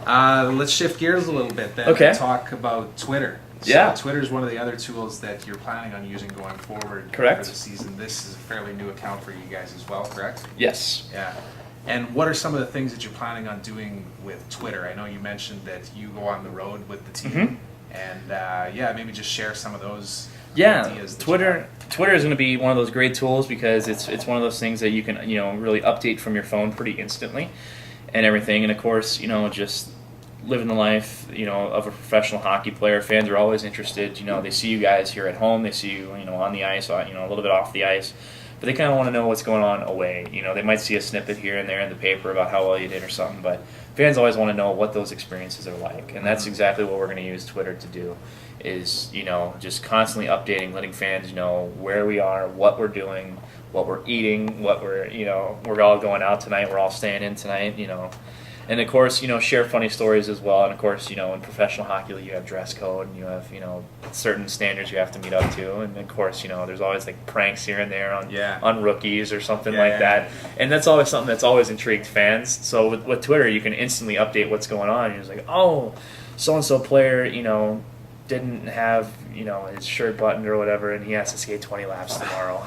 Let's shift gears a little bit then Okay. and talk about Twitter. So Yeah. Twitter is one of the other tools that you're planning on using going forward Correct. for the season. This is a fairly new account for you guys as well, correct? Yes. Yeah. And what are some of the things that you're planning on doing with Twitter? I know you mentioned that you go on the road with the team. And maybe just share some of those ideas. That Twitter is going to be one of those great tools because it's one of those things that you can really update from your phone pretty instantly and everything. And of course, just living the life of a professional hockey player. Fans are always interested. They see you guys here at home. They see you on the ice, a little bit off the ice. But they kind of want to know what's going on away. They might see a snippet here and there in the paper about how well you did or something, but fans always want to know what those experiences are like. And that's exactly what we're going to use Twitter to do is, just constantly updating, letting fans know where we are, what we're doing, what we're eating, what we're all going out tonight, we're all staying in tonight, And of course, share funny stories as well. And of course, in professional hockey, you have dress code and you have, certain standards you have to meet up to. And of course, there's always like pranks here and there on rookies or something like that. And that's always something that's always intrigued fans. So with Twitter, you can instantly update what's going on. You're just like, oh, so-and-so player, didn't have, his shirt buttoned or whatever, and he has to skate 20 laps tomorrow.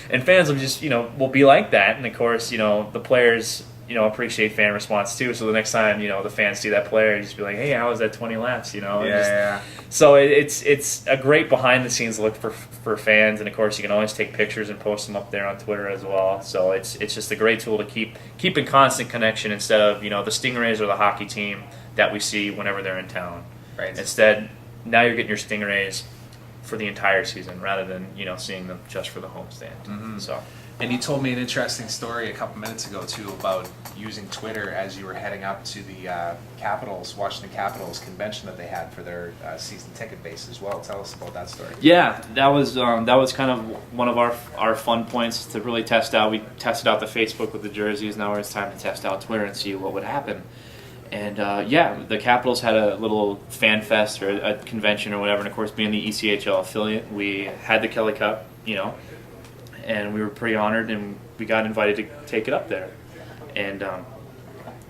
And fans will just, will be like that. And of course, the players, appreciate fan response too. So the next time, the fans see that player, you just be like, hey, how was that 20 laps? So it's a great behind the scenes look for fans. And of course, you can always take pictures and post them up there on Twitter as well. So it's just a great tool to keep in constant connection instead of, the Stingrays or the hockey team that we see whenever they're in town. Right. Instead, now you're getting your Stingrays for the entire season rather than, seeing them just for the homestand. Mm-hmm. So. And you told me an interesting story a couple minutes ago, too, about using Twitter as you were heading up to the Washington Capitals convention that they had for their season ticket base as well. Tell us about that story. Yeah, that was kind of one of our fun points to really test out. We tested out the Facebook with the jerseys. Now it's time to test out Twitter and see what would happen. And the Capitals had a little fan fest or a convention or whatever. And of course, being the ECHL affiliate, we had the Kelly Cup, and we were pretty honored, and we got invited to take it up there and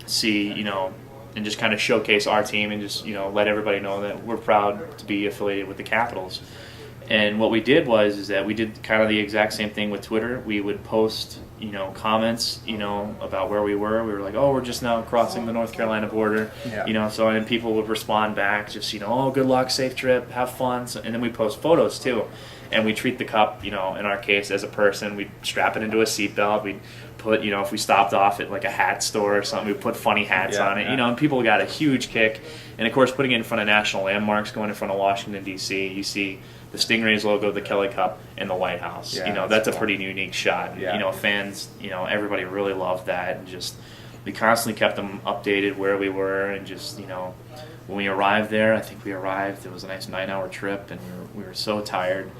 see, and just kind of showcase our team and just, let everybody know that we're proud to be affiliated with the Capitals. And what we did is that we did kind of the exact same thing with Twitter. We would post, comments, about where we were. We were like, oh, we're just now crossing the North Carolina border, so and people would respond back, just, oh, good luck, safe trip, have fun. So, and then we post photos too. And we treat the cup, in our case, as a person. We'd strap it into a seatbelt. We'd put, if we stopped off at like a hat store or something, we'd put funny hats on it, and people got a huge kick. And of course, putting it in front of national landmarks, going in front of Washington, D.C., you see the Stingrays logo, the Kelly Cup, and the White House. That's a pretty unique shot. Fans, everybody really loved that. And just, we constantly kept them updated where we were. And just, when we arrived there, I think it was a nice 9-hour trip, and we were so tired.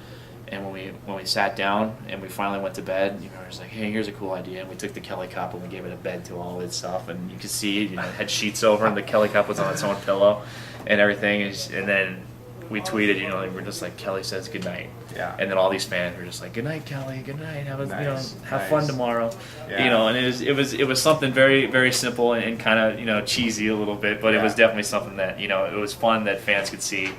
And when we sat down and we finally went to bed, it was like, hey, here's a cool idea. And we took the Kelly Cup and we gave it a bed to all its stuff. And you could see it, it had sheets over, and the Kelly Cup was on its own pillow and everything. And then we tweeted, we're just like, Kelly says goodnight. Yeah. And then all these fans were just like, good night, Kelly, good night. Have Nice. fun tomorrow. Yeah. And it was something very, very simple and kind of, cheesy a little bit, but it was definitely something that, it was fun that fans could see,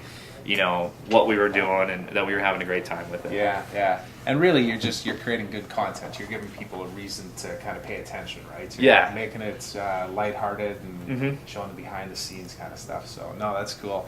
what we were doing and that we were having a great time with it. Yeah. And really, you're creating good content. You're giving people a reason to kind of pay attention, right? You're making it lighthearted and showing the behind the scenes kind of stuff. So, no, that's cool.